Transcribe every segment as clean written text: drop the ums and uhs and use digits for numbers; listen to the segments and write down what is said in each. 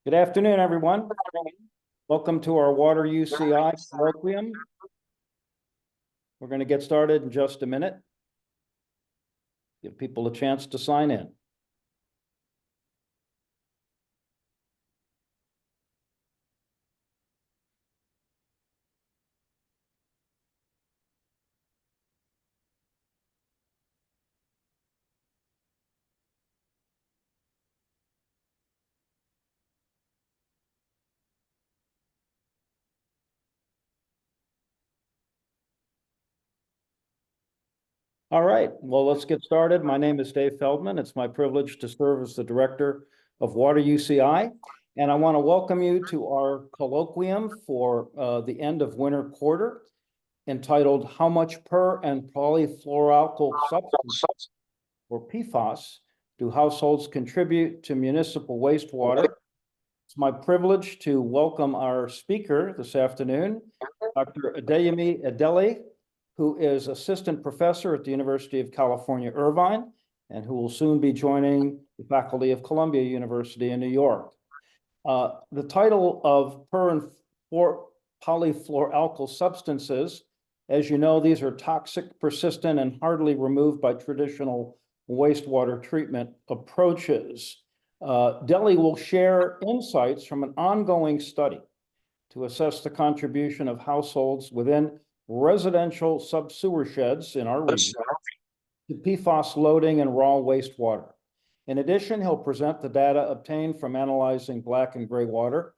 Good afternoon, everyone. Welcome to our Water UCI colloquium. We're going to get started in just a minute. Give people a chance to sign in. All right, well, let's get started. My name is Dave Feldman. It's my privilege to serve as the Director of Water UCI. And I want to welcome you to our colloquium for the end of winter quarter, entitled How Much Per and Polyfluoroalkyl Substance, or PFAS, do households contribute to municipal wastewater? It's my privilege to welcome our speaker this afternoon, Dr. Adeyemi Adeleye, who is Assistant Professor at the University of California, Irvine, and who will soon be joining the faculty of Columbia University in New York. The title of per and polyfluoroalkyl substances, as you know, these are toxic, persistent, and hardly removed by traditional wastewater treatment approaches. Adeleye will share insights from an ongoing study to assess the contribution of households within residential sub-sewersheds in our region to PFAS loading and raw wastewater. In addition, he'll present the data obtained from analyzing black and gray water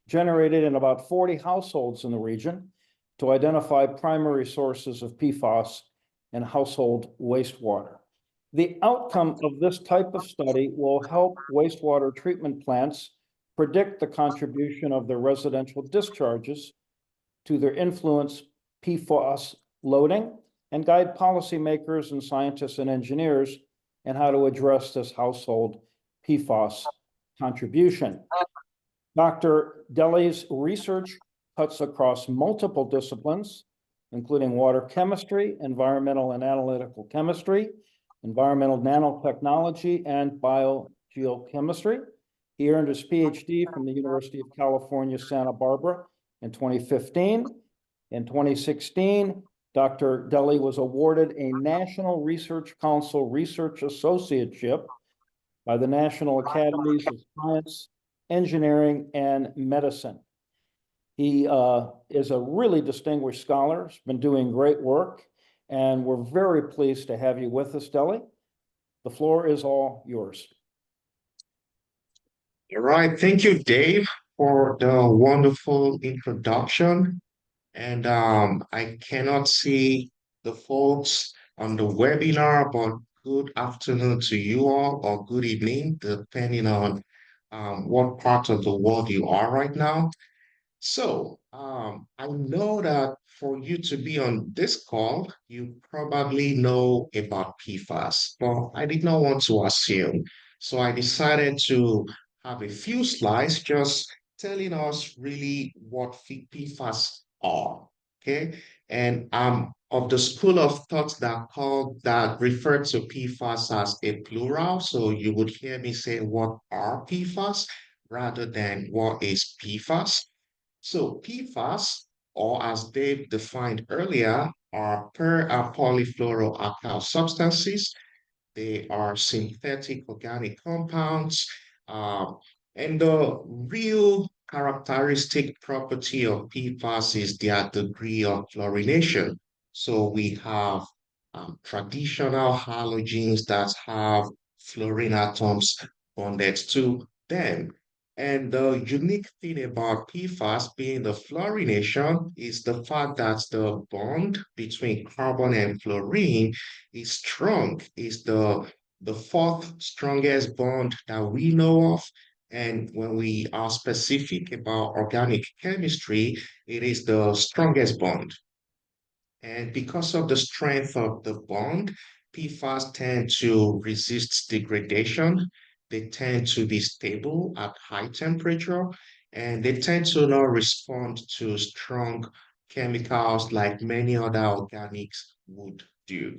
generated in about 40 households in the region to identify primary sources of PFAS and household wastewater. The outcome of this type of study will help wastewater treatment plants predict the contribution of their residential discharges to their influence PFAS loading and guide policymakers and scientists and engineers in how to address this household PFAS contribution. Dr. Adeleye's research cuts across multiple disciplines, including water chemistry, environmental and analytical chemistry, environmental nanotechnology, and biogeochemistry. He earned his PhD from the University of California, Santa Barbara in 2015. In 2016, Dr. Adeleye was awarded a National Research Council Research Associateship by the National Academies of Science, Engineering, and Medicine. He is a really distinguished scholar. He's been doing great work, and we're very pleased to have you with us, Adeleye. The floor is all yours. All right. Thank you, Dave, for the wonderful introduction. And I cannot see the folks on the webinar, but good afternoon to you all, or good evening, depending on what part of the world you are right now. So I know that for you to be on this call, you probably know about PFAS, but I did not want to assume. So I decided to have a few slides just telling us really what PFAS are. Okay. And I'm of the school of thought that refer to PFAS as a plural. So you would hear me say what are PFAS rather than what is PFAS. So PFAS, or as Dave defined earlier, are per and polyfluoroalkyl substances. They are synthetic organic compounds. And the real characteristic property of PFAS is their degree of fluorination. So we have traditional halogens that have fluorine atoms bonded to them. And the unique thing about PFAS being the fluorination is the fact that the bond between carbon and fluorine is strong, is the fourth strongest bond that we know of. And when we are specific about organic chemistry, it is the strongest bond. And because of the strength of the bond, PFAS tend to resist degradation. They tend to be stable at high temperature, and they tend to not respond to strong chemicals like many other organics would do.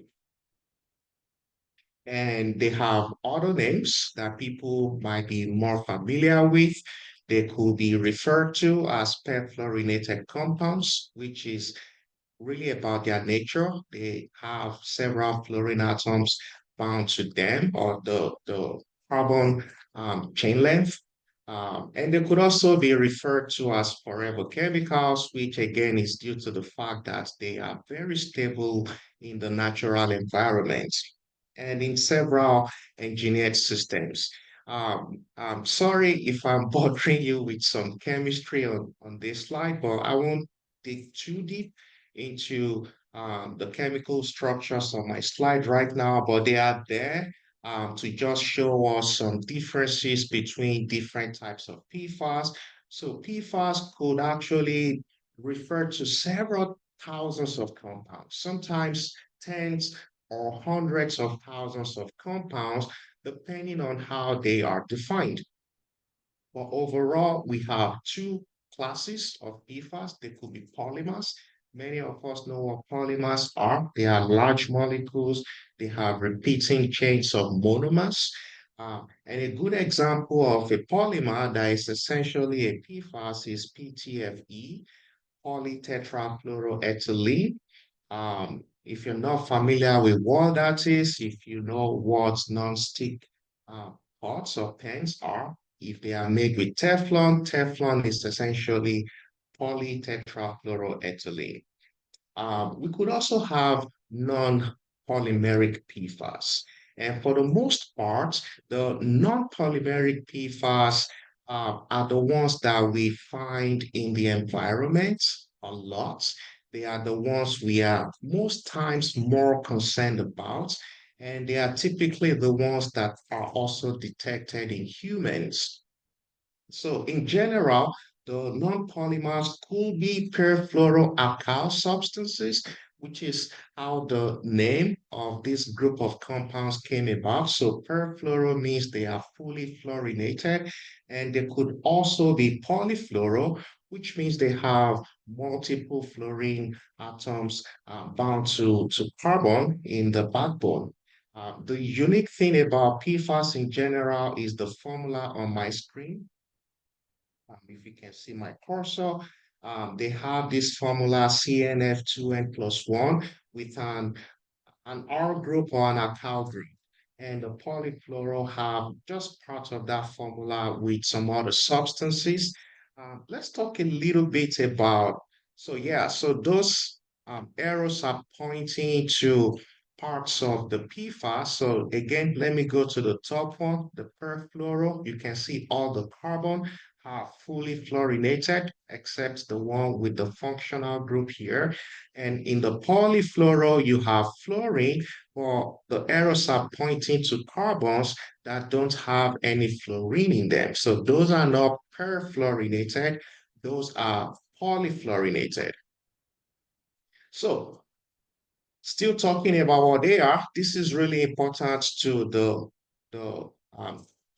And they have other names that people might be more familiar with. They could be referred to as perfluorinated compounds, which is really about their nature. They have several fluorine atoms bound to them or the carbon chain length. And they could also be referred to as forever chemicals, which again is due to the fact that they are very stable in the natural environment and in several engineered systems. I'm sorry if I'm bothering you with some chemistry on this slide, but I won't dig too deep into the chemical structures on my slide right now, but they are there to just show us some differences between different types of PFAS. So PFAS could actually refer to several thousands of compounds, sometimes tens or hundreds of thousands of compounds, depending on how they are defined. But overall, we have two classes of PFAS. They could be polymers. Many of us know what polymers are. They are large molecules. They have repeating chains of monomers. And a good example of a polymer that is essentially a PFAS is PTFE, polytetrafluoroethylene. If you're not familiar with what that is, if you know what non-stick pots or pans are, if they are made with Teflon, Teflon is essentially polytetrafluoroethylene. We could also have non-polymeric PFAS. And for the most part, the non-polymeric PFAS are the ones that we find in the environment a lot. They are the ones we are most times more concerned about. And they are typically the ones that are also detected in humans. So in general, the non-polymers could be perfluoroalkyl substances, which is how the name of this group of compounds came about. So perfluoro means they are fully fluorinated, and they could also be polyfluoro, which means they have multiple fluorine atoms bound to carbon in the backbone. The unique thing about PFAS in general is the formula on my screen. If you can see my cursor, they have this formula CNF2N plus 1 with an R group or an alkyl group. And the polyfluoro have just part of that formula with some other substances. Let's talk a little bit about, so those arrows are pointing to parts of the PFAS. So again, let me go to the top one, the perfluoro. You can see all the carbon are fully fluorinated, except the one with the functional group here. And in the polyfluoro, you have fluorine, but the arrows are pointing to carbons that don't have any fluorine in them. So those are not perfluorinated, those are polyfluorinated. So still talking about what they are, this is really important to the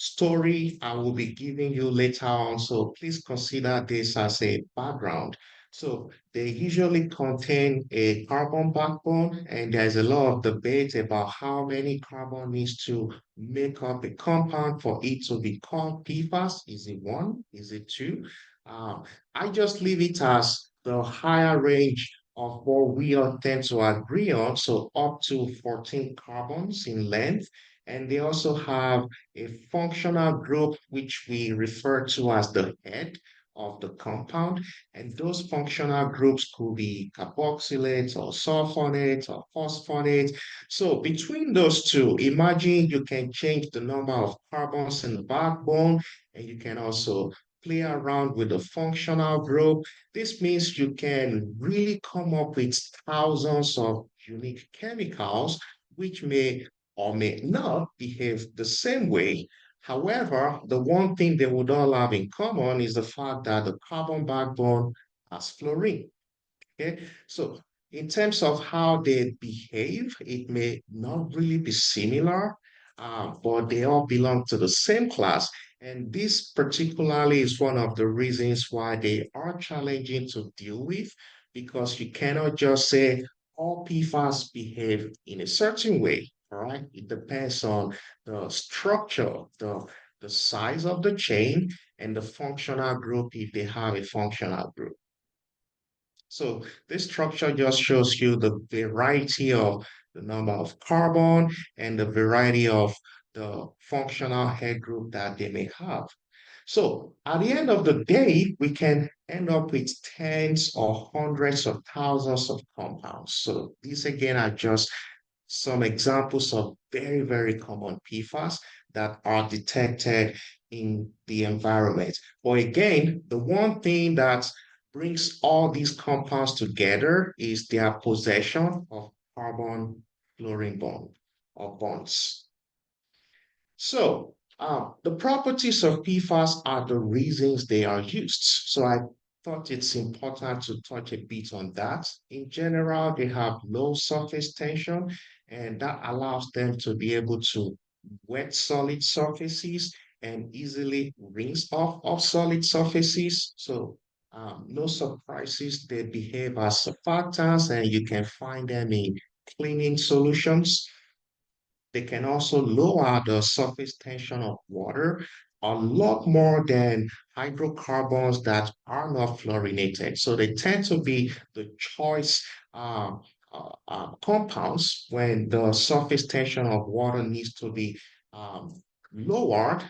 story I will be giving you later on. So please consider this as a background. So they usually contain a carbon backbone, and there's a lot of debate about how many carbon needs to make up a compound for it to be called PFAS. Is it one? Is it two? I just leave it as the higher range of what we all tend to agree on, so up to 14 carbons in length. And they also have a functional group, which we refer to as the head of the compound. And those functional groups could be carboxylates or sulfonates or phosphonates. So between those two, imagine you can change the number of carbons in the backbone, and you can also play around with the functional group. This means you can really come up with thousands of unique chemicals which may or may not behave the same way. However, the one thing they would all have in common is the fact that the carbon backbone has fluorine. Okay, so in terms of how they behave, it may not really be similar, but they all belong to the same class. And this particularly is one of the reasons why they are challenging to deal with, because you cannot just say all PFAS behave in a certain way, all right? It depends on the structure, the size of the chain, and the functional group if they have a functional group. So this structure just shows you the variety of the number of carbon and the variety of the functional head group that they may have. So at the end of the day, we can end up with tens or hundreds of thousands of compounds. So these again are just some examples of very, very common PFAS that are detected in the environment. But again, the one thing that brings all these compounds together is their possession of carbon fluorine bond or bonds. So, the properties of PFAS are the reasons they are used. So I thought it's important to touch a bit on that. In general, they have low surface tension, and that allows them to be able to wet solid surfaces and easily rinse off of solid surfaces. So no surprises, they behave as surfactants, and you can find them in cleaning solutions. They can also lower the surface tension of water a lot more than hydrocarbons that are not fluorinated. So they tend to be the choice compounds when the surface tension of water needs to be lowered.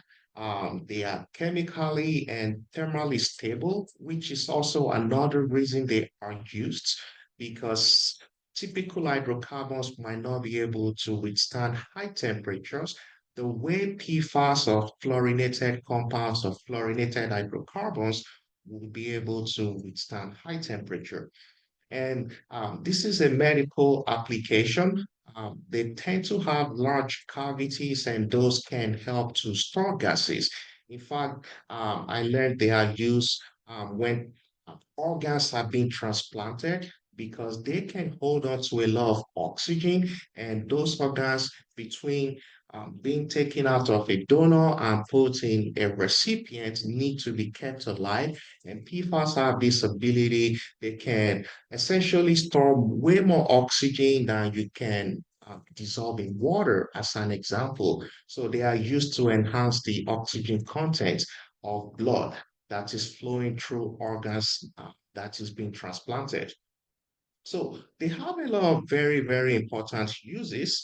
They are chemically and thermally stable, which is also another reason they are used because typical hydrocarbons might not be able to withstand high temperatures the way PFAS of fluorinated compounds of fluorinated hydrocarbons will be able to withstand high temperature. And this is a medical application. They tend to have large cavities, and those can help to store gases. In fact, I learned they are used when organs are being transplanted because they can hold on to a lot of oxygen, and those organs between being taken out of a donor and put in a recipient need to be kept alive. And PFAS have this ability, they can essentially store way more oxygen than you can dissolve in water, as an example. So they are used to enhance the oxygen content of blood that is flowing through organs that is being transplanted. So they have a lot of very, very important uses.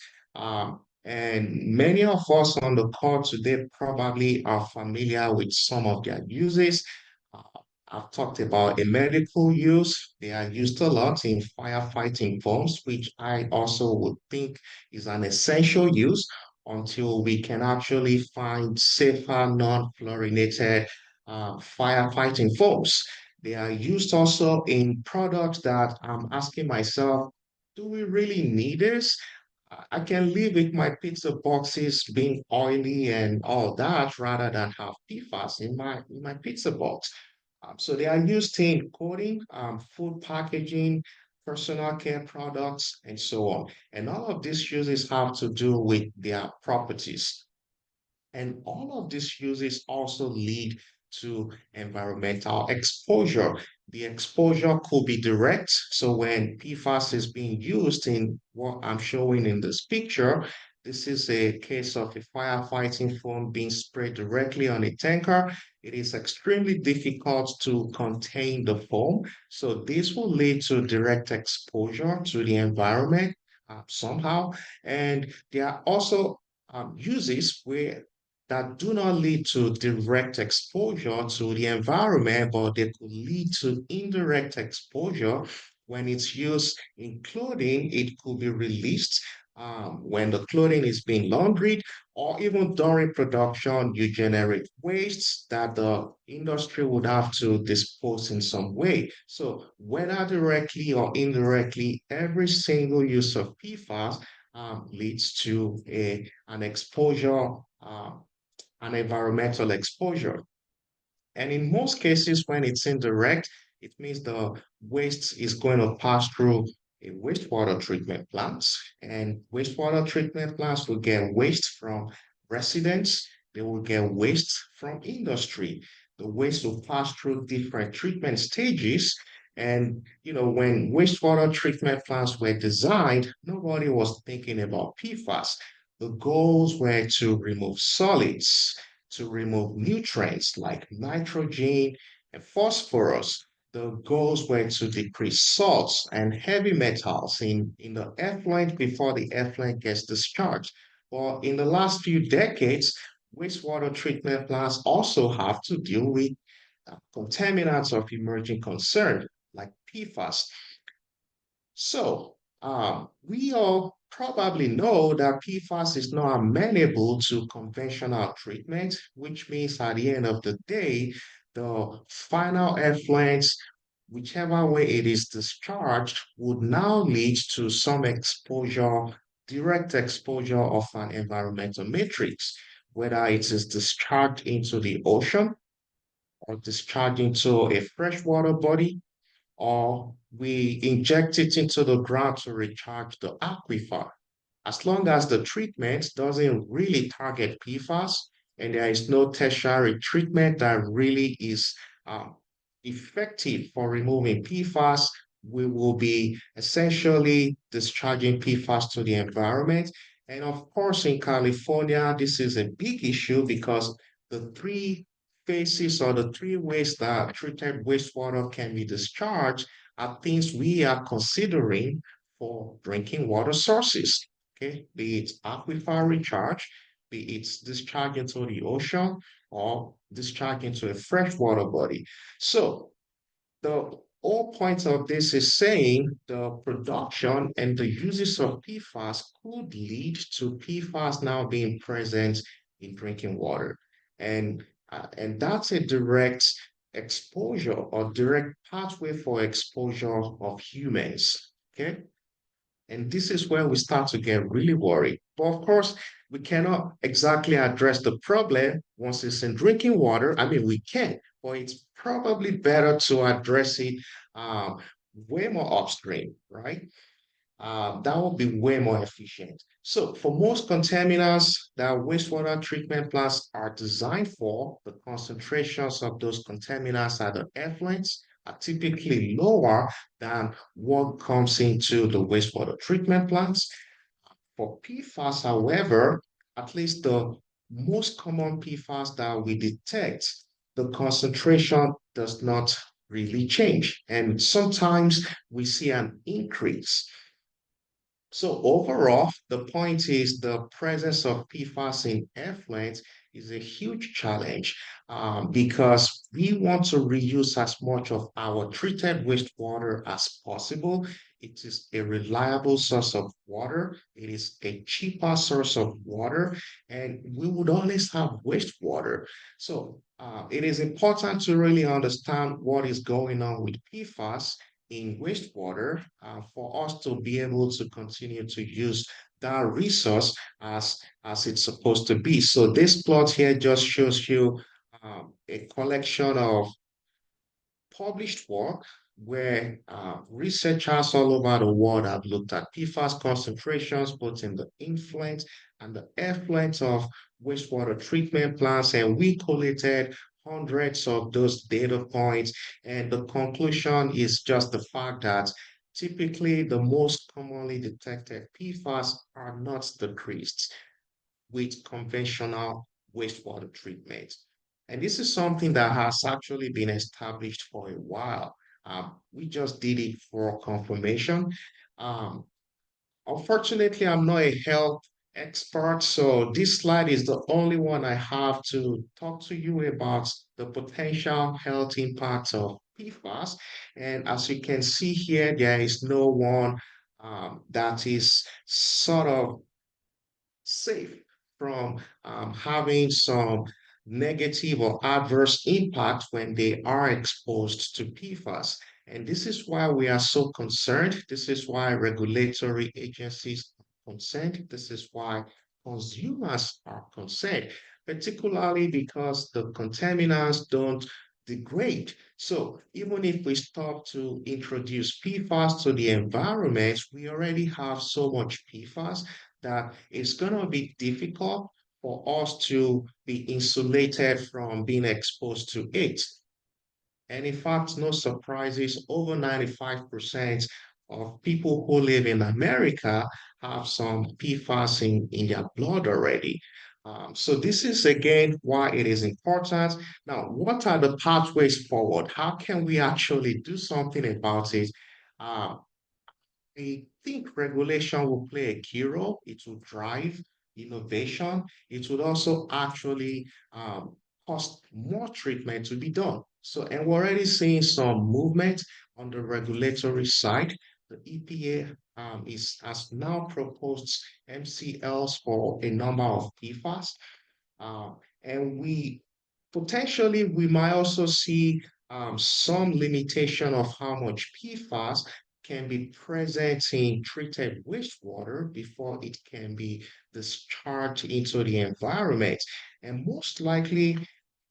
And many of us on the call today probably are familiar with some of their uses. Uh, I've talked about a medical use. They are used a lot in firefighting foams, which I also would think is an essential use until we can actually find safer, non-fluorinated firefighting foams. They are used also in products that I'm asking myself, do we really need this? I can live with my pizza boxes being oily and all that rather than have PFAS in my pizza box. So they are used in coating, food packaging, personal care products, and so on. And all of these uses have to do with their properties. And all of these uses also lead to environmental exposure. The exposure could be direct. So when PFAS is being used in what I'm showing in this picture, this is a case of a firefighting foam being sprayed directly on a tanker. It is extremely difficult to contain the foam. So this will lead to direct exposure to the environment somehow. And there are also uses where that do not lead to direct exposure to the environment, but they could lead to indirect exposure. When it's used in clothing, it could be released when the clothing is being laundered, or even during production, you generate wastes that the industry would have to dispose in some way. So, whether directly or indirectly, every single use of PFAS leads to an exposure and environmental exposure. And in most cases, when it's indirect, it means the waste is going to pass through a wastewater treatment plants, and wastewater treatment plants will get waste from residents, they will get waste from industry. The waste will pass through different treatment stages. And when wastewater treatment plants were designed, nobody was thinking about PFAS. The goals were to remove solids, to remove nutrients like nitrogen and phosphorus. The goals were to decrease salts and heavy metals in the effluent before the effluent gets discharged. But in the last few decades, wastewater treatment plants also have to deal with contaminants of emerging concern like PFAS. So, we all probably know that PFAS is not amenable to conventional treatment, which means at the end of the day, the final effluents, whichever way it is discharged, would now lead to some exposure, direct exposure of an environmental matrix, whether it is discharged into the ocean or discharged into a freshwater body or we inject it into the ground to recharge the aquifer. As long as the treatment doesn't really target PFAS and there is no tertiary treatment that really is um, effective for removing PFAS, we will be essentially discharging PFAS to the environment. And of course, in California, this is a big issue because the three phases or the three ways that treated wastewater can be discharged are things we are considering for drinking water sources. Okay, be it aquifer recharge, be it discharge into the ocean or discharge into a freshwater body. So the whole point of this is saying the production and the uses of PFAS could lead to PFAS now being present in drinking water. And that's a direct exposure or direct pathway for exposure of humans. Okay. And this is where we start to get really worried. But of course, we cannot exactly address the problem once it's in drinking water. I mean, we can, but it's probably better to address it way more upstream, right? That would be way more efficient. So for most contaminants that wastewater treatment plants are designed for, the concentrations of those contaminants at the effluents are typically lower than what comes into the wastewater treatment plants. For PFAS, however, at least the most common PFAS that we detect, the concentration does not really change. And sometimes we see an increase. So overall, the point is the presence of PFAS in effluent is a huge challenge because we want to reuse as much of our treated wastewater as possible. It is a reliable source of water. It is a cheaper source of water, and we would always have wastewater. So it is important to really understand what is going on with PFAS in wastewater for us to be able to continue to use that resource as it's supposed to be. So this plot here just shows you a collection of published work where researchers all over the world have looked at PFAS concentrations, both in the influent and the effluent of wastewater treatment plants, and we collated hundreds of those data points. And the conclusion is just the fact that typically the most commonly detected PFAS are not decreased with conventional wastewater treatment. And this is something that has actually been established for a while. We just did it for confirmation. Um, Unfortunately, I'm not a health expert, so this slide is the only one I have to talk to you about the potential health impacts of PFAS. And as you can see here, there is no one that is sort of safe from having some negative or adverse impact when they are exposed to PFAS. And this is why we are so concerned. This is why regulatory agencies are concerned. This is why consumers are concerned, particularly because the contaminants don't degrade. So even if we stop to introduce PFAS to the environment, we already have so much PFAS that it's going to be difficult for us to be insulated from being exposed to it. And in fact, no surprises, over 95% of people who live in America have some PFAS in their blood already. So this is again why it is important. Now, what are the pathways forward? How can we actually do something about it? Uh, I think regulation will play a key role. It will drive innovation. It would also actually cost more treatment to be done. So, and we're already seeing some movement on the regulatory side. The EPA has now proposed MCLs for a number of PFAS. And we might also see some limitation of how much PFAS can be present in treated wastewater before it can be discharged into the environment. And most likely,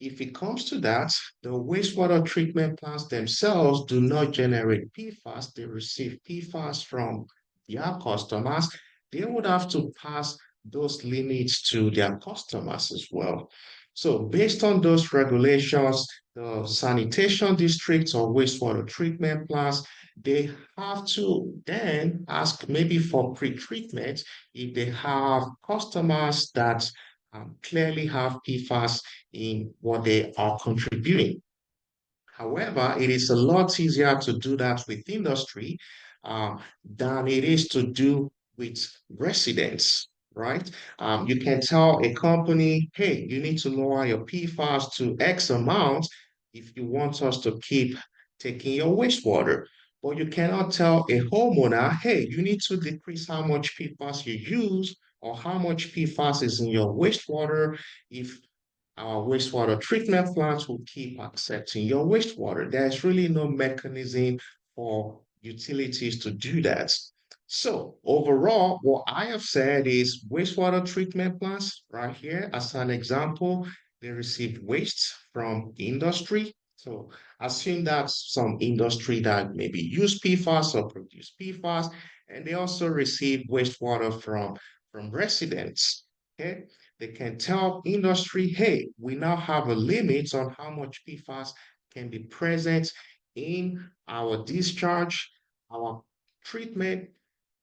if it comes to that, the wastewater treatment plants themselves do not generate PFAS. They receive PFAS from their customers. They would have to pass those limits to their customers as well. So based on those regulations, the sanitation districts or wastewater treatment plants, they have to then ask maybe for pre-treatment if they have customers that clearly have PFAS in what they are contributing. However, it is a lot easier to do that with industry than it is to do with residents, right? You can tell a company, hey, you need to lower your PFAS to X amount if you want us to keep taking your wastewater. But you cannot tell a homeowner, hey, you need to decrease how much PFAS you use or how much PFAS is in your wastewater if our wastewater treatment plants will keep accepting your wastewater. There's really no mechanism for utilities to do that. So overall, what I have said is wastewater treatment plants, right here, as an example, they receive waste from industry. So assume that some industry that maybe use PFAS or produce PFAS, and they also receive wastewater from residents. Okay, they can tell industry, hey, we now have a limit on how much PFAS can be present in our discharge. Our treatment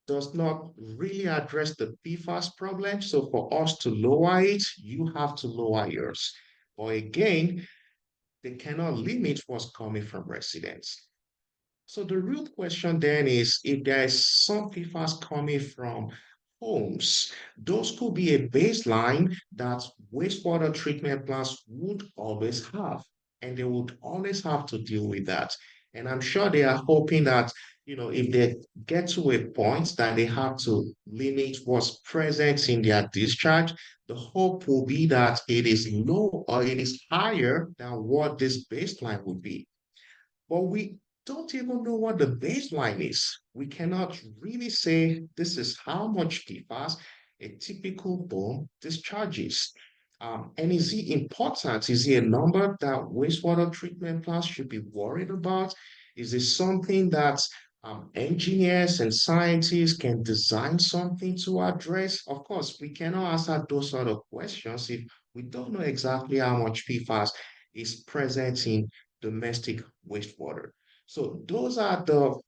does not really address the PFAS problem. So for us to lower it, you have to lower yours. But again, they cannot limit what's coming from residents. So the real question then is if there is some PFAS coming from homes, those could be a baseline that wastewater treatment plants would always have, and they would always have to deal with that. And I'm sure they are hoping that, if they get to a point that they have to limit what's present in their discharge, the hope will be that it is low or it is higher than what this baseline would be. But we don't even know what the baseline is. We cannot really say this is how much PFAS a typical bomb discharges. And is it important? Is it a number that wastewater treatment plants should be worried about? Is it something that engineers and scientists can design something to address? Of course, we cannot answer those sort of questions if we don't know exactly how much PFAS is present in domestic wastewater. So those are the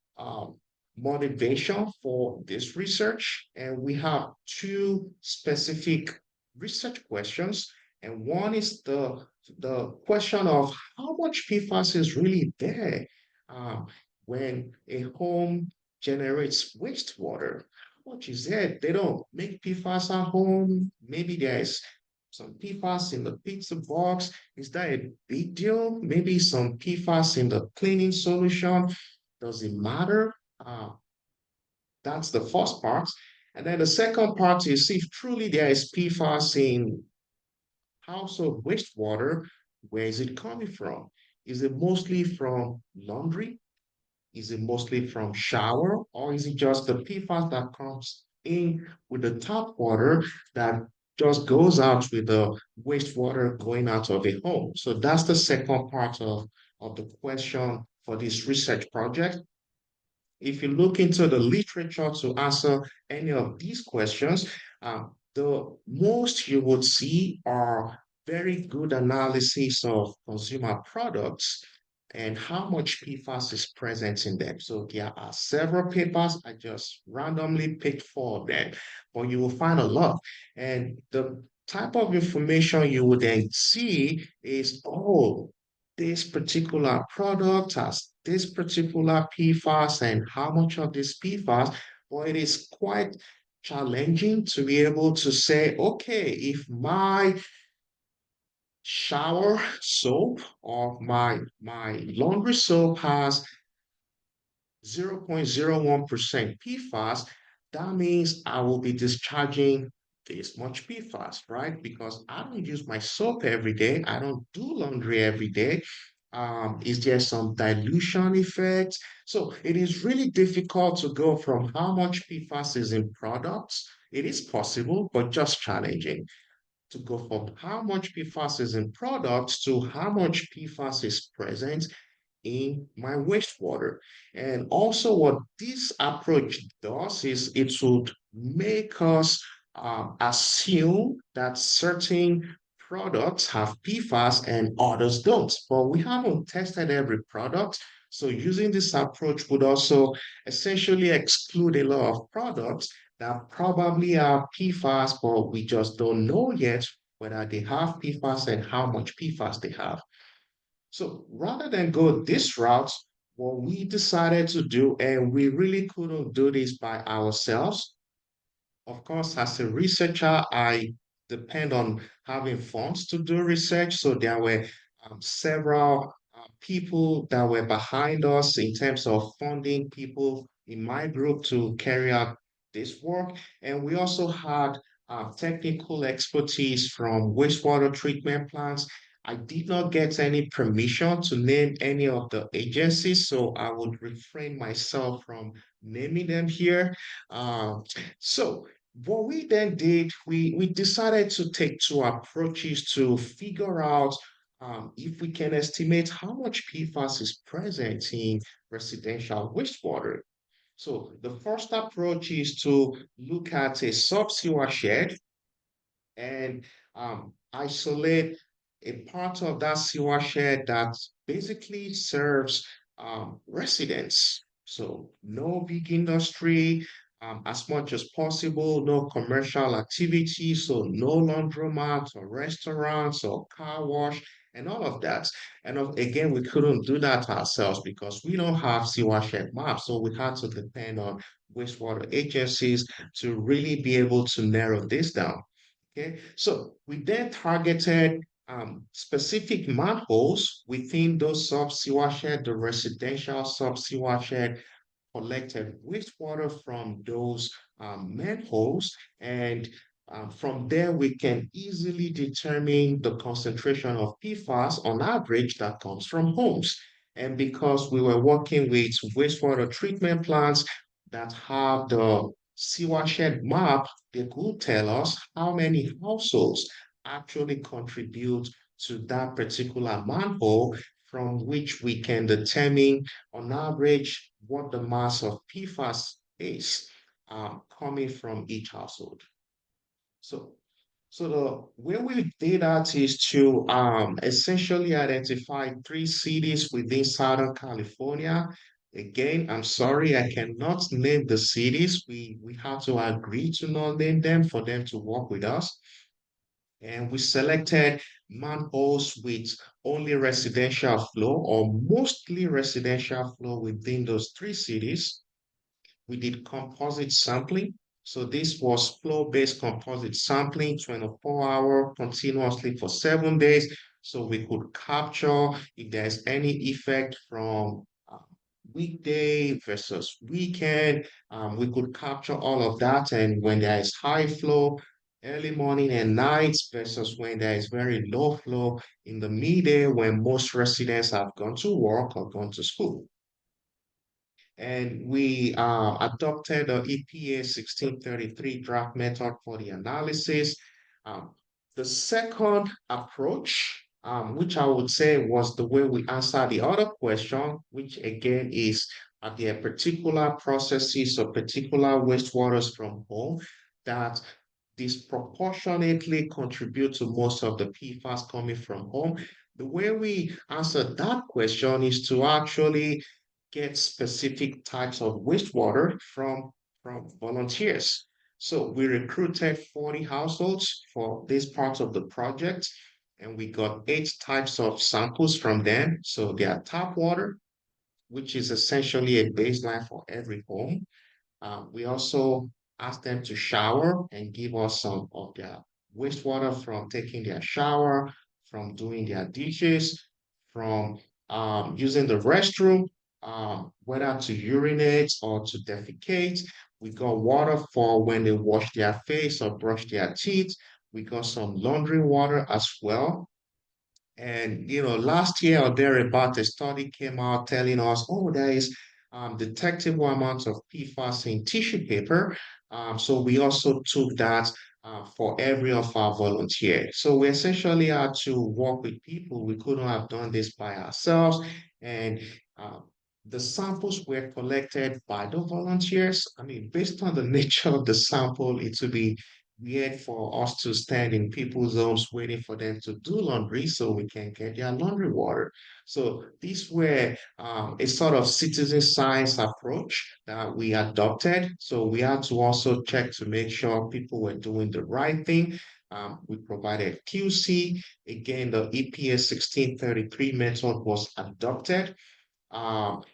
motivation for this research. And we have two specific research questions. And one is the question of how much PFAS is really there when a home generates wastewater. How much is there? They don't make PFAS at home. Maybe there's some PFAS in the pizza box. Is that a big deal? Maybe some PFAS in the cleaning solution. Does it matter? That's the first part. And then the second part is if truly there is PFAS in household wastewater, where is it coming from? Is it mostly from laundry? Is it mostly from shower? Or is it just the PFAS that comes in with the tap water that just goes out with the wastewater going out of a home? So that's the second part of the question for this research project. If you look into the literature to answer any of these questions, the most you would see are very good analysis of consumer products and how much PFAS is present in them. So there are several papers. I just randomly picked four of them, but you will find a lot. And the type of information you would then see is, oh, this particular product has this particular PFAS and how much of this PFAS, but it is quite challenging to be able to say, okay, if my shower soap or my laundry soap has 0.01% PFAS, that means I will be discharging this much PFAS, right? Because I don't use my soap every day. I don't do laundry every day. Is there some dilution effect? So it is really difficult to go from how much PFAS is in products. It is possible, but just challenging to go from how much PFAS is in products to how much PFAS is present in my wastewater. And also, what this approach does is it would make us assume that certain products have PFAS and others don't. But we haven't tested every product. So using this approach would also essentially exclude a lot of products that probably have PFAS, but we just don't know yet whether they have PFAS and how much PFAS they have. So rather than go this route, what we decided to do, and we really couldn't do this by ourselves. Of course, as a researcher, I depend on having funds to do research. So there were several people that were behind us in terms of funding people in my group to carry out this work. And we also had technical expertise from wastewater treatment plants. I did not get any permission to name any of the agencies, so I would refrain myself from naming them here. So what we then did, we decided to take two approaches to figure out if we can estimate how much PFAS is present in residential wastewater. So the first approach is to look at a sub-sewer shed and isolate a part of that sewer shed that basically serves residents. So no big industry, as much as possible, no commercial activity, so no laundromats or restaurants or car wash and all of that. And again, we couldn't do that ourselves because we don't have sewer shed maps. So we had to depend on wastewater agencies to really be able to narrow this down. Okay, so we then targeted specific manholes within those sub-sewer shed, the residential sub-sewer shed collected wastewater from those manholes. And from there, we can easily determine the concentration of PFAS on average that comes from homes. And because we were working with wastewater treatment plants that have the sewer shed map, they could tell us how many households actually contribute to that particular manhole from which we can determine on average what the mass of PFAS is coming from each household. So, so the way we did that is to essentially identify three cities within Southern California. Again, I'm sorry, I cannot name the cities. We have to agree to not name them for them to work with us. And we selected manholes with only residential flow or mostly residential flow within those three cities. We did composite sampling. So this was flow-based composite sampling, 24-hour continuously for 7 days. So we could capture if there's any effect from weekday versus weekend. We could capture all of that. And when there is high flow, early morning and nights versus when there is very low flow in the midday when most residents have gone to work or gone to school. And we adopted the EPA 1633 draft method for the analysis. Um, the second approach, which I would say was the way we answer the other question, which again is, are there particular processes or particular wastewaters from home that disproportionately contribute to most of the PFAS coming from home? The way we answer that question is to actually get specific types of wastewater from volunteers. So we recruited 40 households for this part of the project, and we got 8 types of samples from them. So they are tap water, which is essentially a baseline for every home. We also asked them to shower and give us some of their wastewater from taking their shower, from doing their dishes, from using the restroom, whether to urinate or to defecate. We got water for when they wash their face or brush their teeth. We got some laundry water as well. And last year or thereabout, a study came out telling us, oh, there is detectable amounts of PFAS in tissue paper. So we also took that for every of our volunteers. So we essentially had to work with people. We couldn't have done this by ourselves. And the samples were collected by the volunteers. I mean, based on the nature of the sample, it would be weird for us to stand in people's homes waiting for them to do laundry so we can get their laundry water. So these were a sort of citizen science approach that we adopted. So we had to also check to make sure people were doing the right thing. We provided QC. Again, the EPS 1633 method was adopted.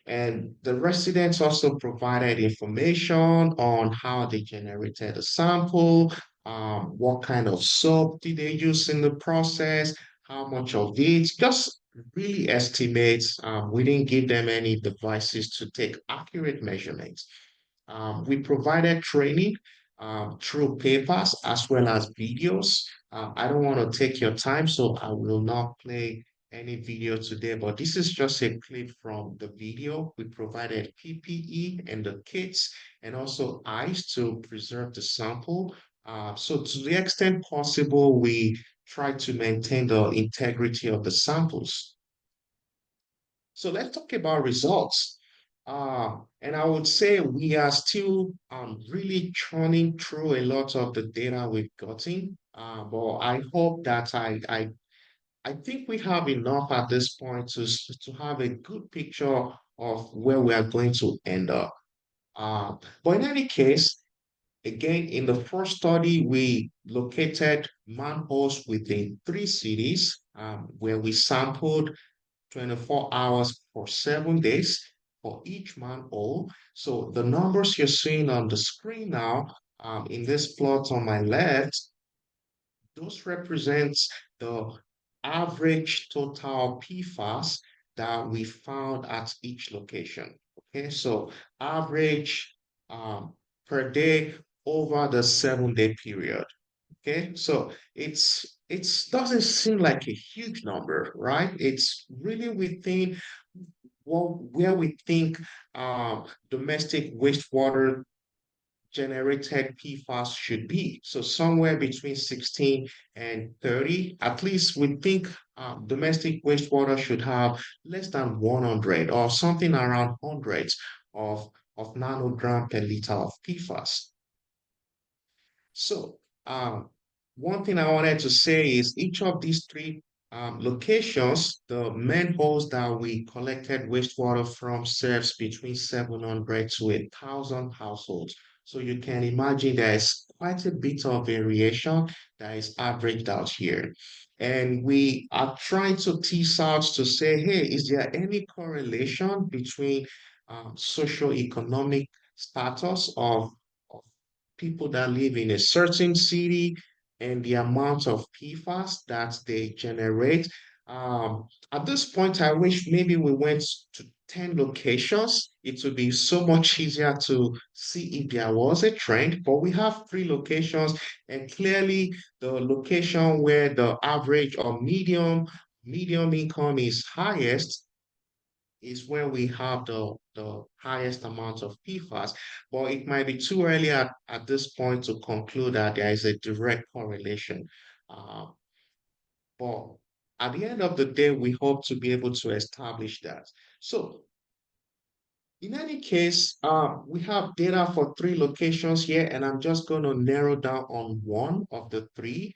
And the residents also provided information on how they generated a sample, what kind of soap did they use in the process, how much of it, just really estimates. We didn't give them any devices to take accurate measurements. We provided training through papers as well as videos. I don't want to take your time, so I will not play any video today, but this is just a clip from the video. We provided PPE and the kits and also ice to preserve the sample. So to the extent possible, we try to maintain the integrity of the samples. So let's talk about results. And I would say we are still really churning through a lot of the data we've gotten. But I hope that I think we have enough at this point to have a good picture of where we are going to end up. But in any case, again, in the first study, we located manholes within 3 cities where we sampled 24 hours for 7 days for each manhole. So the numbers you're seeing on the screen now, in this plot on my left, those represents the average total PFAS that we found at each location. Okay, so average per day over the 7 day period. Okay, so it doesn't seem like a huge number, right? It's really within where we think domestic wastewater generated PFAS should be. So somewhere between 16 and 30, at least we think domestic wastewater should have less than 100 or something around hundreds of nanogram per liter of PFAS. So one thing I wanted to say is each of these three locations, the manholes that we collected wastewater from serves between 700 to 1,000 households. So you can imagine there's quite a bit of variation that is averaged out here. And we are trying to tease out to say, hey, is there any correlation between socioeconomic status of people that live in a certain city and the amount of PFAS that they generate? At this point, I wish maybe we went to 10 locations. It would be so much easier to see if there was a trend, but we have 3 locations, and clearly the location where the average or medium income is highest is where we have the highest amount of PFAS. But it might be too early at this point to conclude that there is a direct correlation. Uh, but at the end of the day, we hope to be able to establish that. So in any case, we have data for 3 locations here, and I'm just going to narrow down on one of the three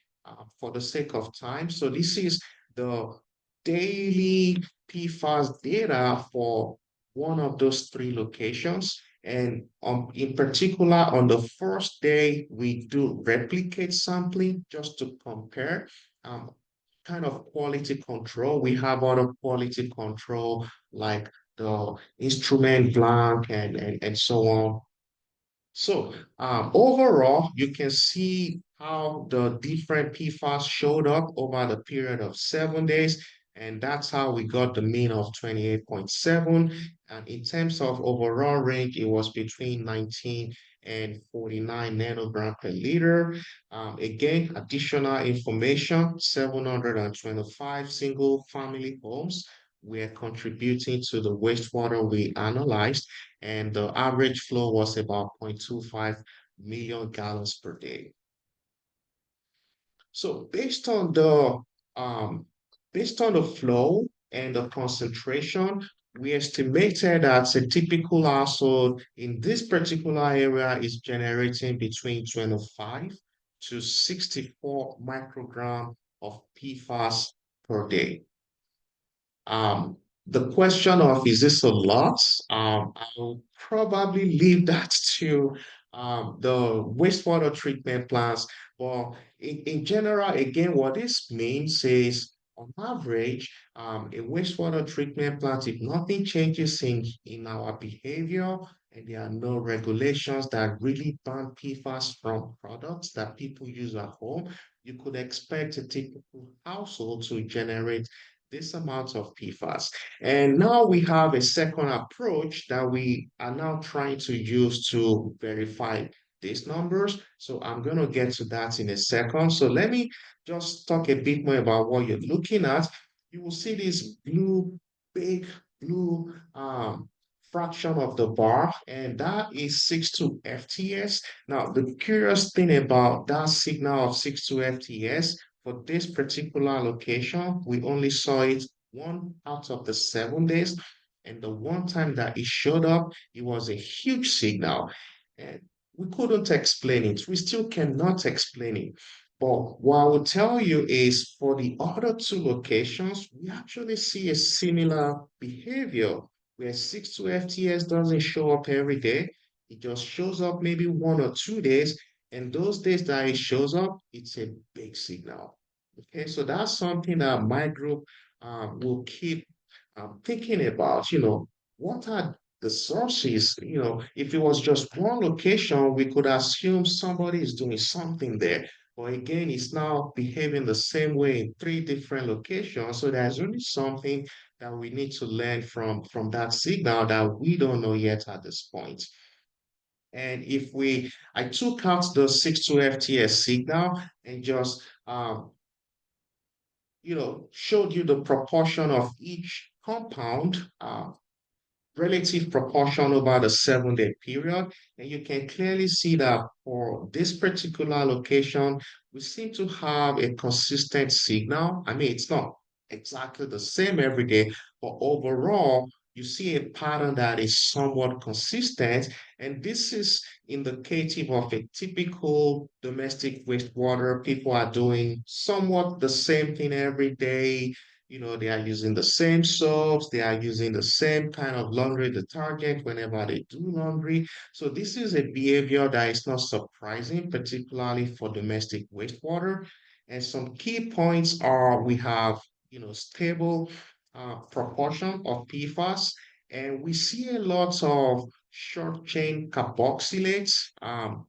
for the sake of time. So this is the daily PFAS data for one of those 3 locations. And in particular, on the first day, we do replicate sampling just to compare um, kind of quality control. We have other quality control like the instrument blank and so on. So overall, you can see how the different PFAS showed up over the period of 7 days, and that's how we got the mean of 28.7. And in terms of overall range, it was between 19 and 49 nanogram per liter. Again, additional information, 725 single family homes were contributing to the wastewater we analyzed, and the average flow was about 0.25 million gallons per day. So um, based on the flow and the concentration, we estimated that a typical household in this particular area is generating between 25 to 64 microgram of PFAS per day. Um, the question of is this a lot? I'll probably leave that to the wastewater treatment plants. But in general, again, what this means is on average, a wastewater treatment plant, if nothing changes in our behavior and there are no regulations that really ban PFAS from products that people use at home, you could expect a typical household to generate this amount of PFAS. And now we have a second approach that we are now trying to use to verify these numbers. So I'm going to get to that in a second. So let me just talk a bit more about what you're looking at. You will see this big blue fraction of the bar, and that is 62 FTS. Now, the curious thing about that signal of 62 FTS, for this particular location, we only saw it 1 out of the 7 days. And the one time that it showed up, it was a huge signal. And we couldn't explain it. We still cannot explain it. But what I will tell you is for the other two locations, we actually see a similar behavior where 62 FTS doesn't show up every day. It just shows up maybe 1 or 2 days. And those days that it shows up, it's a big signal. Okay, so that's something that my group will keep thinking about, what are the sources? If it was just one location, we could assume somebody is doing something there. But again, it's now behaving the same way in three different locations. So there's really something that we need to learn from that signal that we don't know yet at this point. And I took out the 62 FTS signal and just showed you the proportion of each compound, relative proportion over the 7 day period. And you can clearly see that for this particular location, we seem to have a consistent signal. I mean, it's not exactly the same every day, but overall, you see a pattern that is somewhat consistent. And this is indicative of a typical domestic wastewater. People are doing somewhat the same thing every day. They are using the same soaps, they are using the same kind of laundry detergent whenever they do laundry. So this is a behavior that is not surprising, particularly for domestic wastewater. And some key points are we have, stable proportion of PFAS, and we see a lot of short chain carboxylates. I'm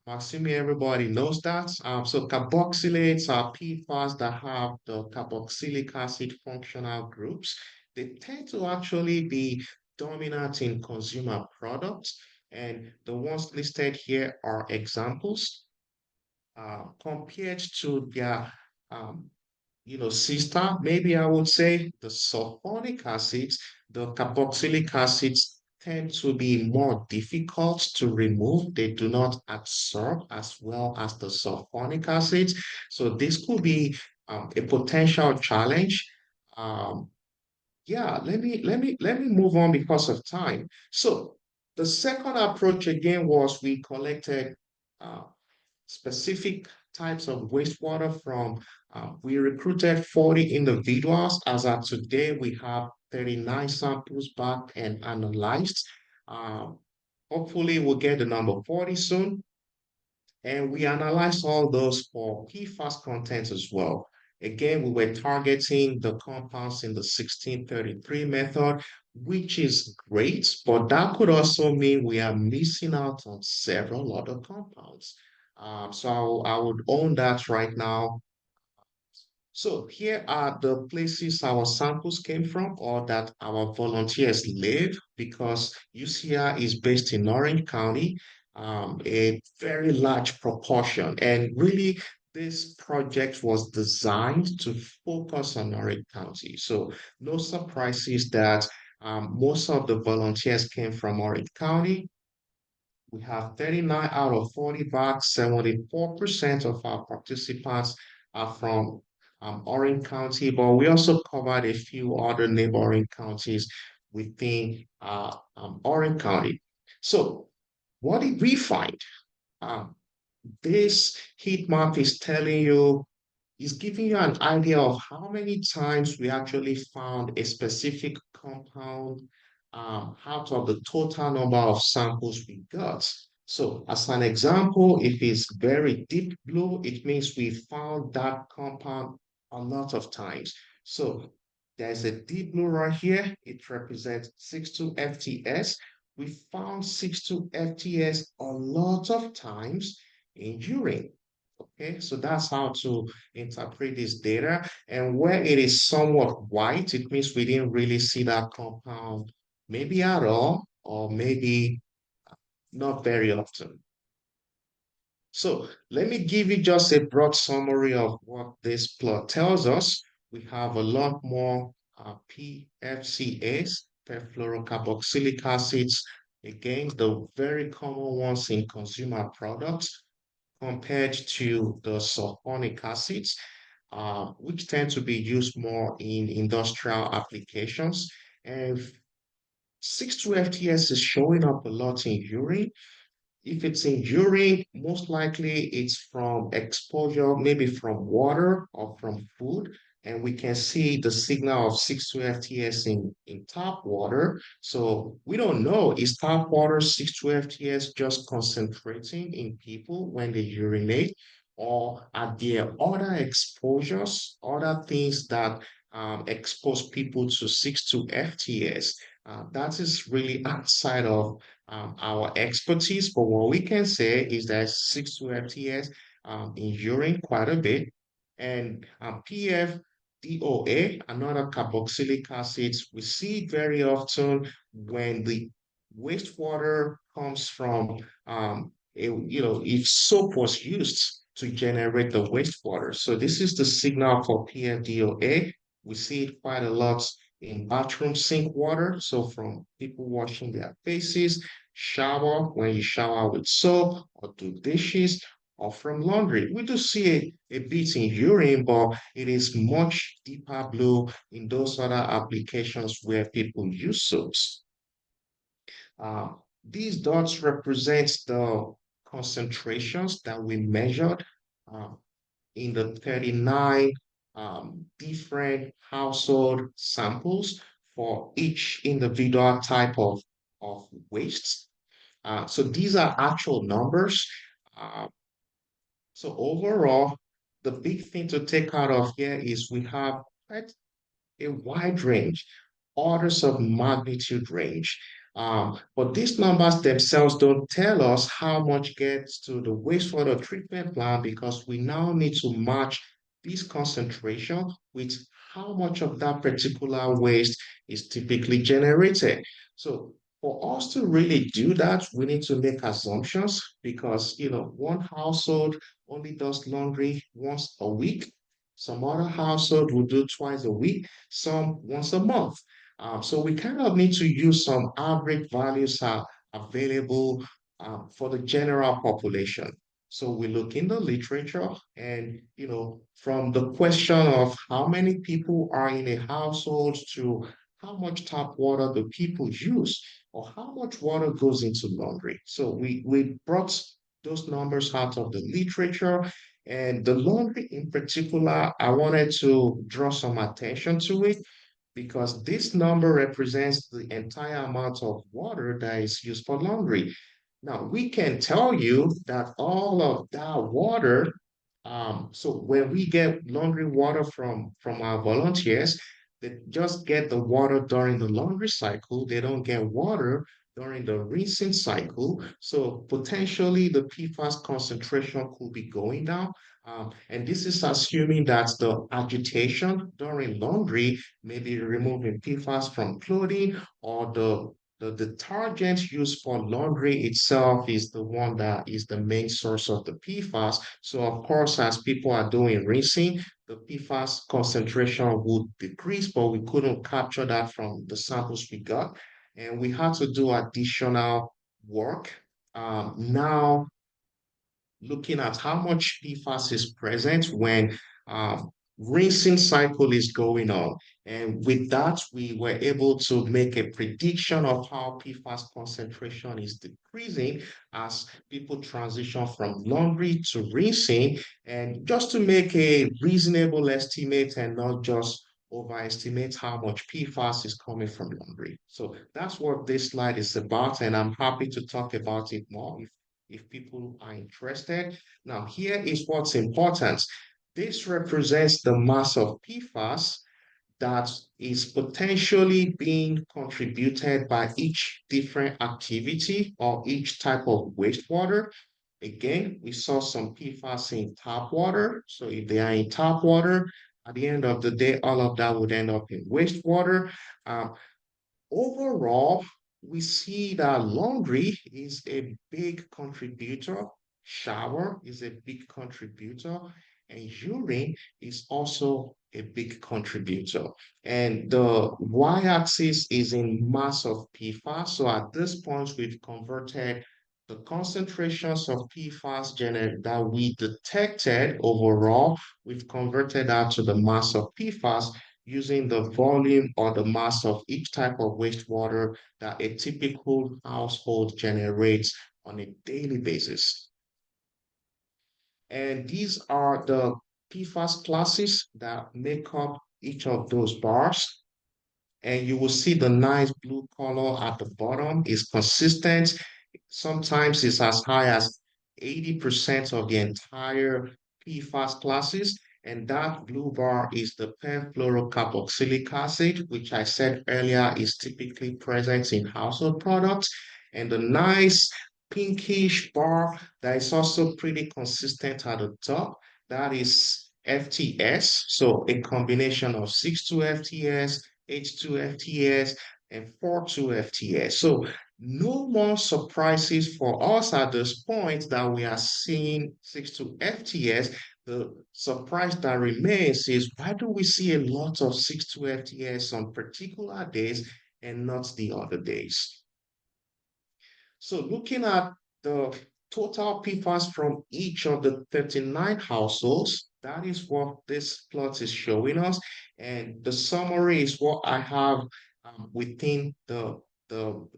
assuming everybody knows that. So carboxylates are PFAS that have the carboxylic acid functional groups. They tend to actually be dominant in consumer products, and the ones listed here are examples compared to their sister, maybe I would say the sulfonic acids, the carboxylic acids tend to be more difficult to remove. They do not absorb as well as the sulfonic acids. So this could be a potential challenge. Um, yeah, let me move on because of time. So the second approach again was we collected uh, specific types of wastewater from, we recruited 40 individuals. As of today, we have 39 samples back and analyzed. Um, Hopefully we'll get the number 40 soon. And we analyzed all those for PFAS content as well. Again, we were targeting the compounds in the 1633 method, which is great, but that could also mean we are missing out on several other compounds. So I would own that right now. So here are the places our samples came from or that our volunteers live because UCI is based in Orange County, a very large proportion. And really, this project was designed to focus on Orange County. So no surprises that most of the volunteers came from Orange County. We have 39 out of 40 bags, 74% of our participants are from Orange County, but we also covered a few other neighboring counties within Orange County. So what did we find? Um, this heat map is telling you is giving you an idea of how many times we actually found a specific compound out of the total number of samples we got. So as an example, if it's very deep blue, it means we found that compound a lot of times. So there's a deep blue right here. It represents 62 FTS. We found 62 FTS a lot of times in urine. Okay, so that's how to interpret this data. And where it is somewhat white, it means we didn't really see that compound maybe at all, or maybe not very often. So let me give you just a broad summary of what this plot tells us. We have a lot more PFCAs, perfluorocarboxylic acids, again, the very common ones in consumer products compared to the sulfonic acids, which tend to be used more in industrial applications. And 62 FTS is showing up a lot in urine. If it's in urine, most likely it's from exposure, maybe from water or from food. And we can see the signal of 62 FTS in tap water. So we don't know, is tap water 62 FTS just concentrating in people when they urinate? Or are there other exposures, other things that expose people to 62 FTS? That is really outside of our expertise, but what we can say is that 62 FTS in urine quite a bit, and PFDOA, another carboxylic acids, we see very often when the wastewater comes from, if soap was used to generate the wastewater. So this is the signal for PFDOA. We see it quite a lot in bathroom sink water. So from people washing their faces, shower, when you shower with soap or do dishes, or from laundry. We do see a bit in urine, but it is much deeper blue in those other applications where people use soaps. Uh, these dots represent the concentrations that we measured uh, in the 39 different household samples for each individual type of waste. So these are actual numbers. Uh, so overall, the big thing to take out of here is we have quite a wide range, orders of magnitude range. But these numbers themselves don't tell us how much gets to the wastewater treatment plant because we now need to match this concentration with how much of that particular waste is typically generated. So for us to really do that, we need to make assumptions because, one household only does laundry once a week. Some other household will do twice a week, some once a month. So we kind of need to use some average values available for the general population. So we look in the literature and, from the question of how many people are in a household to how much tap water do people use or how much water goes into laundry. So we brought those numbers out of the literature and the laundry in particular, I wanted to draw some attention to it because this number represents the entire amount of water that is used for laundry. Now, we can tell you that all of that water, so when we get laundry water from our volunteers, they just get the water during the laundry cycle. They don't get water during the rinsing cycle. So potentially the PFAS concentration could be going down. And this is assuming that the agitation during laundry, maybe removing PFAS from clothing, or the detergent used for laundry itself is the one that is the main source of the PFAS. So of course, as people are doing rinsing, the PFAS concentration would decrease, but we couldn't capture that from the samples we got. And we had to do additional work. Now, looking at how much PFAS is present when rinsing cycle is going on. And with that, we were able to make a prediction of how PFAS concentration is decreasing as people transition from laundry to rinsing. And just to make a reasonable estimate and not just overestimate how much PFAS is coming from laundry. So that's what this slide is about, and I'm happy to talk about it more if people are interested. Now, here is what's important. This represents the mass of PFAS that is potentially being contributed by each different activity or each type of wastewater. Again, we saw some PFAS in tap water. So if they are in tap water, at the end of the day, all of that would end up in wastewater. Um, Overall, we see that laundry is a big contributor, shower is a big contributor, and urine is also a big contributor. And the y-axis is in mass of PFAS. So at this point, we've converted the concentrations of PFAS that we detected overall, we've converted that to the mass of PFAS using the volume or the mass of each type of wastewater that a typical household generates on a daily basis. And these are the PFAS classes that make up each of those bars. And you will see the nice blue color at the bottom is consistent. Sometimes it's as high as 80% of the entire PFAS classes. And that blue bar is the perfluorocarboxylic acid, which I said earlier is typically present in household products. And the nice pinkish bar that is also pretty consistent at the top, that is FTS. So a combination of 6,2-FTS, H2FTS, and 4,2-FTS. So no more surprises for us at this point that we are seeing 6,2-FTS. The surprise that remains is why do we see a lot of 6,2-FTS on particular days and not the other days? So looking at the total PFAS from each of the 39 households, that is what this plot is showing us. And the summary is what I have within the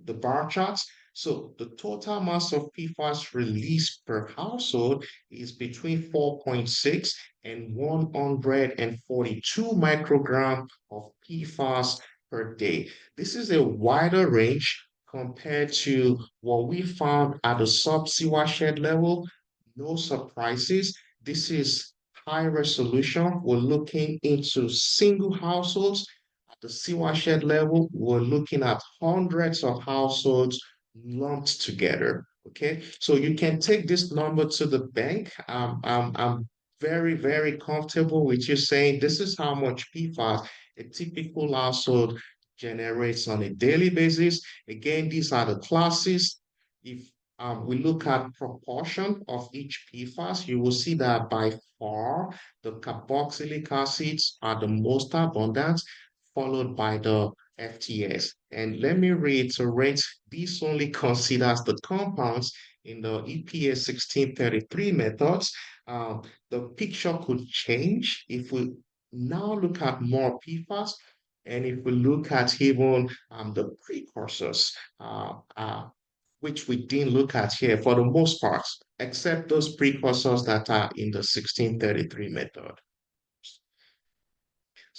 bar charts. So the total mass of PFAS released per household is between 4.6 and 142 microgram of PFAS per day. This is a wider range compared to what we found at the sub-sewershed level. No surprises. This is high resolution. We're looking into single households. At the sewershed level, we're looking at hundreds of households lumped together. Okay, so you can take this number to the bank. I'm very, very comfortable with you saying this is how much PFAS a typical household generates on a daily basis. Again, these are the classes. If we look at proportion of each PFAS, you will see that by far the carboxylic acids are the most abundant, followed by the FTS. And let me reiterate, this only considers the compounds in the EPA 1633 methods. The picture could change if we now look at more PFAS, and if we look at even the precursors, which we didn't look at here for the most part, except those precursors that are in the 1633 method.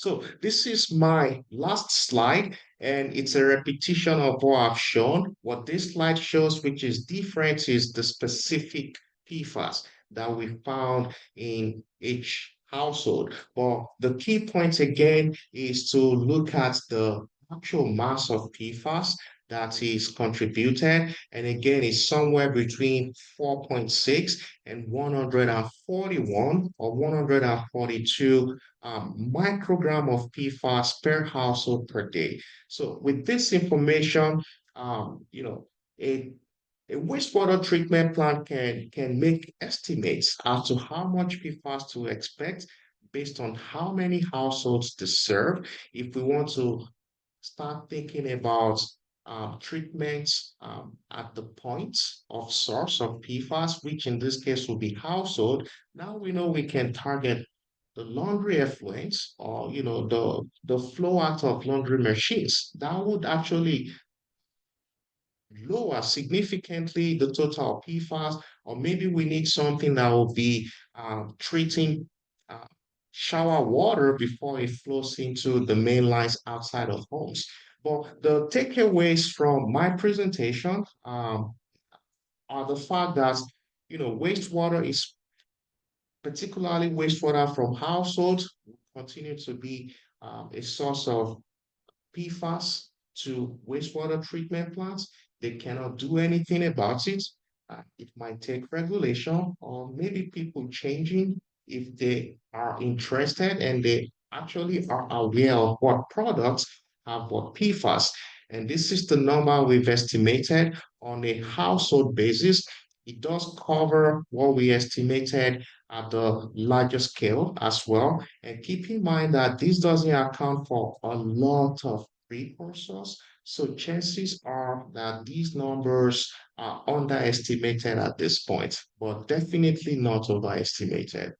So this is my last slide, and it's a repetition of what I've shown. What this slide shows, which is different, is the specific PFAS that we found in each household. But the key point again is to look at the actual mass of PFAS that is contributed. And again, it's somewhere between 4.6 and 141 or 142 microgram of PFAS per household per day. So with this information, you know, a wastewater treatment plant can make estimates as to how much PFAS to expect based on how many households they serve. If we want to start thinking about treatments at the point of source of PFAS, which in this case will be household. Now we know we can target the laundry effluents or the flow out of laundry machines. That would actually lower significantly the total PFAS, or maybe we need something that will be treating uh, shower water before it flows into the main lines outside of homes. But the takeaways from my presentation are the fact that wastewater is particularly wastewater from households will continue to be a source of PFAS to wastewater treatment plants. They cannot do anything about it. It might take regulation or maybe people changing if they are interested and they actually are aware of what products have what PFAS. And this is the number we've estimated on a household basis. It does cover what we estimated at the larger scale as well. And keep in mind that this doesn't account for a lot of precursors. So chances are that these numbers are underestimated at this point, but definitely not overestimated.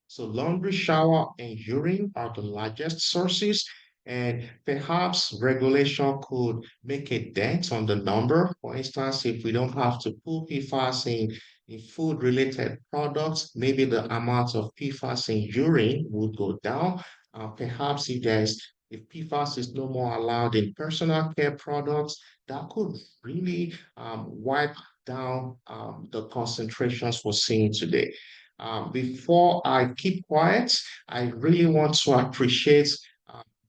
So laundry, shower, and urine are the largest sources, and perhaps regulation could make a dent on the number. For instance, if we don't have to put PFAS in food-related products, maybe the amount of PFAS in urine would go down. Perhaps if PFAS is no more allowed in personal care products, that could really wipe down the concentrations we're seeing today. Before I keep quiet, I really want to appreciate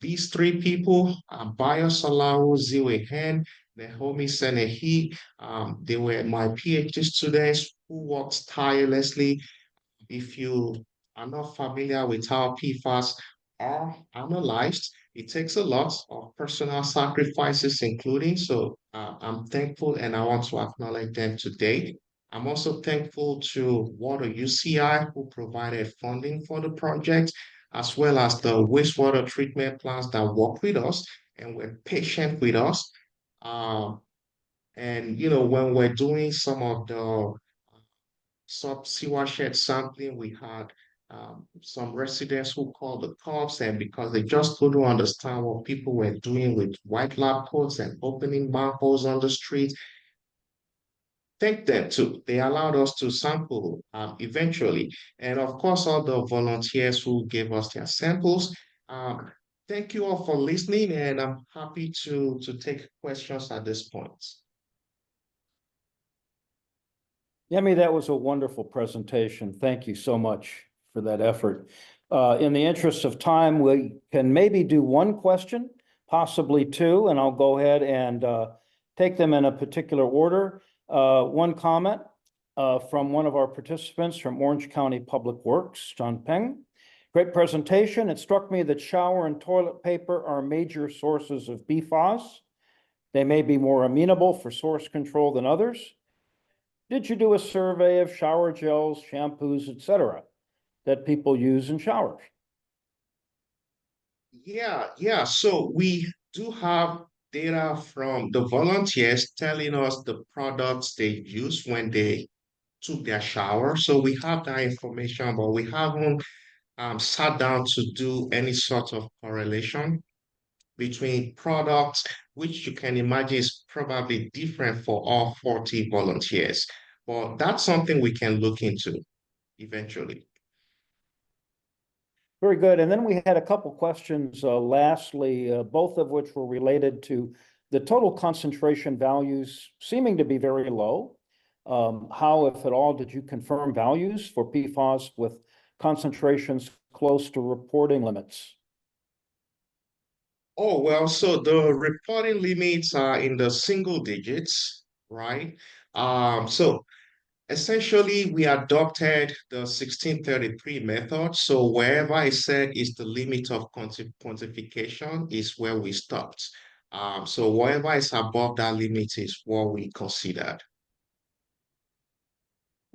these three people, Bayo Salawu, Ziwe Hen, Naomi Senehi. They were my PhD students who worked tirelessly. If you are not familiar with how PFAS are analyzed, it takes a lot of personal sacrifices, including. So I'm thankful and I want to acknowledge them today. I'm also thankful to Water UCI who provided funding for the project, as well as the wastewater treatment plants that work with us and were patient with us. Um, and when we're doing some of the sub-sewersheds sampling, we had some residents who called the cops, and because they just couldn't understand what people were doing with white lab coats and opening manholes on the street, thank them too. They allowed us to sample eventually. And of course, all the volunteers who gave us their samples. Um, Thank you all for listening, and I'm happy to take questions at this point. Yemi, that was a wonderful presentation. Thank you so much for that effort. In the interest of time, we can maybe do one question, possibly two, and I'll go ahead and take them in a particular order. One comment from one of our participants from Orange County Public Works, John Peng. Great presentation. It struck me that shower and toilet paper are major sources of PFAS. They may be more amenable for source control than others. Did you do a survey of shower gels, shampoos, etc., that people use in showers? Yeah. So we do have data from the volunteers telling us the products they use when they took their shower. So we have that information, but we haven't sat down to do any sort of correlation between products, which you can imagine is probably different for all 40 volunteers. But that's something we can look into eventually. Very good. And then we had a couple questions, lastly, both of which were related to the total concentration values seeming to be very low. How, if at all, did you confirm values for PFAS with concentrations close to reporting limits? Oh, well, so the reporting limits are in the single digits, right? So essentially, we adopted the 1633 method. So wherever I said is the limit of quantification is where we stopped. So whatever is above that limit is what we considered.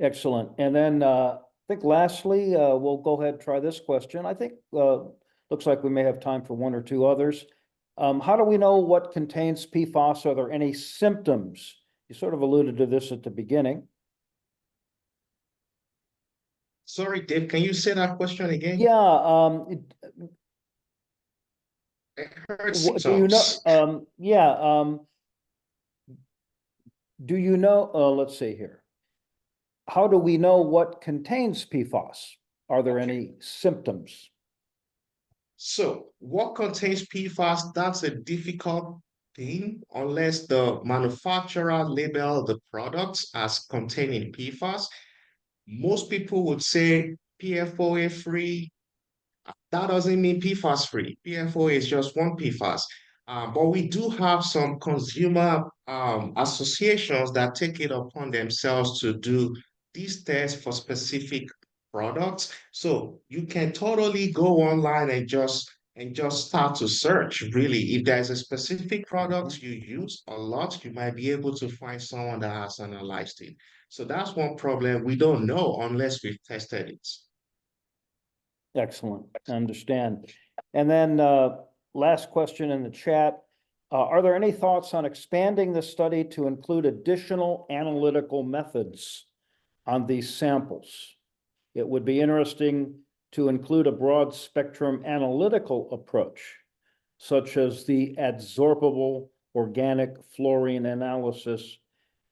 Excellent. And then I think lastly, we'll go ahead and try this question. I think looks like we may have time for one or two others. How do we know what contains PFAS? Are there any symptoms? You sort of alluded to this at the beginning. Sorry, Dave, can you say that question again? Yeah. I heard Do you know? symptoms. Yeah. Do you know? Let's see here. How do we know what contains PFAS? Are there any symptoms? So what contains PFAS, that's a difficult thing unless the manufacturer label the products as containing PFAS. Most people would say PFOA free. That doesn't mean PFAS free. PFOA is just one PFAS. But we do have some consumer associations that take it upon themselves to do these tests for specific products. So you can totally go online and just start to search. Really, if there's a specific product you use a lot, you might be able to find someone that has analyzed it. So that's one problem. We don't know unless we've tested it. Excellent. I understand. And then last question in the chat. Are there any thoughts on expanding the study to include additional analytical methods on these samples? It would be interesting to include a broad spectrum analytical approach, such as the adsorbable organic fluorine analysis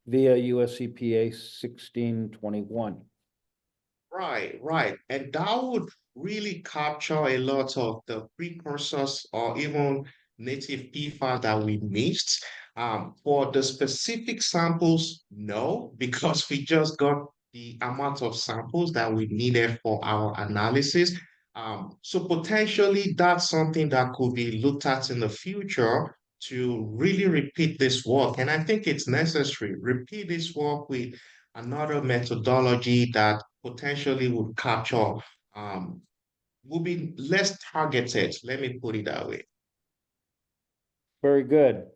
via US EPA 1621. Right, right. And that would really capture a lot of the precursors or even native PFAS that we missed. For the specific samples, no, because we just got the amount of samples that we needed for our analysis. So potentially that's something that could be looked at in the future to really repeat this work. And I think it's necessary. Repeat this work with another methodology that potentially would capture, would be less targeted. Let me put it that way. Very good.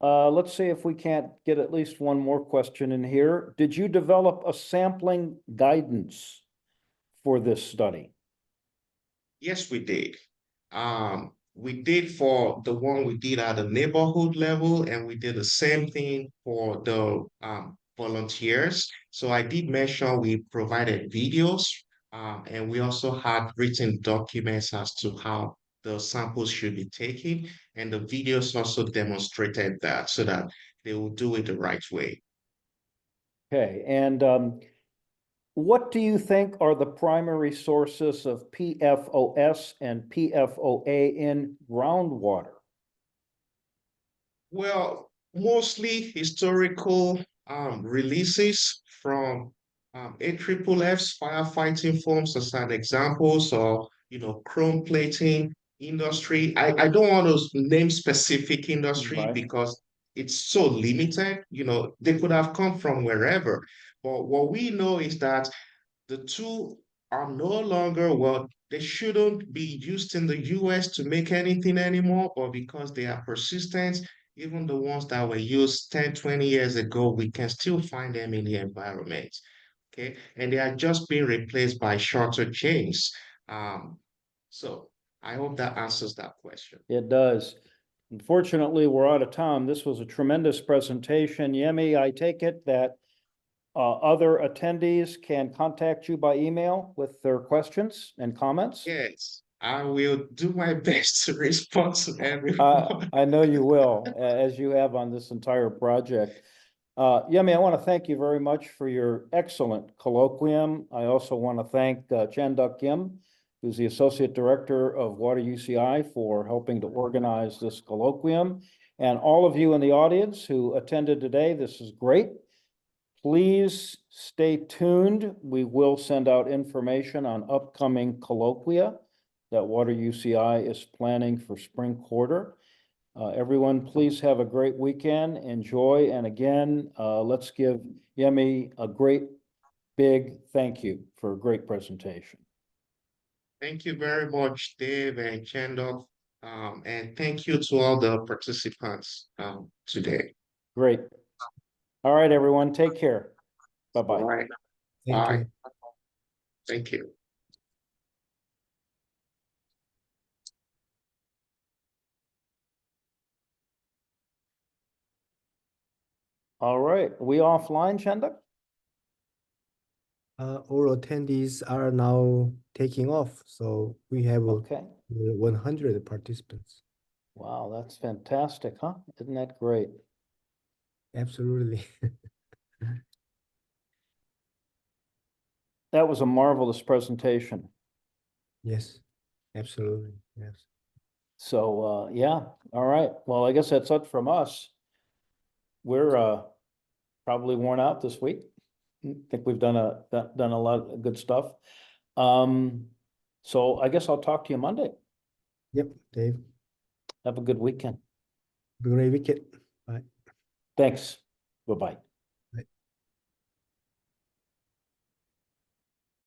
Let's see if we can't get at least one more question in here. Did you develop a sampling guidance for this study? Yes, we did. We did for the one we did at the neighborhood level, and we did the same thing for the volunteers. So I did mention we provided videos, and we also had written documents as to how the samples should be taken, and the videos also demonstrated that so that they will do it the right way. Okay, and what do you think are the primary sources of PFOS and PFOA in groundwater? Well, mostly historical releases from AFFF's firefighting foams as an example. So, chrome plating industry. I don't want to name specific industry Right. because it's so limited. They could have come from wherever. But what we know is that the two are no longer, well, they shouldn't be used in the US to make anything anymore, but because they are persistent, even the ones that were used 10, 20 years ago, we can still find them in the environment. Okay. And they are just being replaced by shorter chains. So I hope that answers that question. It does. Unfortunately, we're out of time. This was a tremendous presentation. Yemi, I take it that other attendees can contact you by email with their questions and comments? Yes, I will do my best to respond to everyone. I know you will, as you have on this entire project. Yemi, I want to thank you very much for your excellent colloquium. I also want to thank Chan Duck Kim who's the Associate Director of Water UCI, for helping to organize this colloquium. And all of you in the audience who attended today, this is great. Please stay tuned. We will send out information on upcoming colloquia that Water UCI is planning for spring quarter. Everyone, please have a great weekend. Enjoy. And again, let's give Yemi a great big thank you for a great presentation. Thank you very much, Dave and Kendall. And thank you to all the participants today. Great. All right, everyone, take care. All Bye-bye. right. Thank Bye. you. Thank you. All right, we offline, Chenda? All attendees are now taking off, so we have Okay. 100 participants. Wow, that's fantastic, huh? Isn't that great? Absolutely. That was a marvelous presentation. Yes, absolutely. Yes. So, yeah, all right. Well, I guess that's it from us. We're probably worn out this week. I think we've done a lot of good stuff. So I guess I'll talk to you Monday. Yep, Dave. Have a good weekend. Have a great weekend. Bye. Thanks. Bye-bye.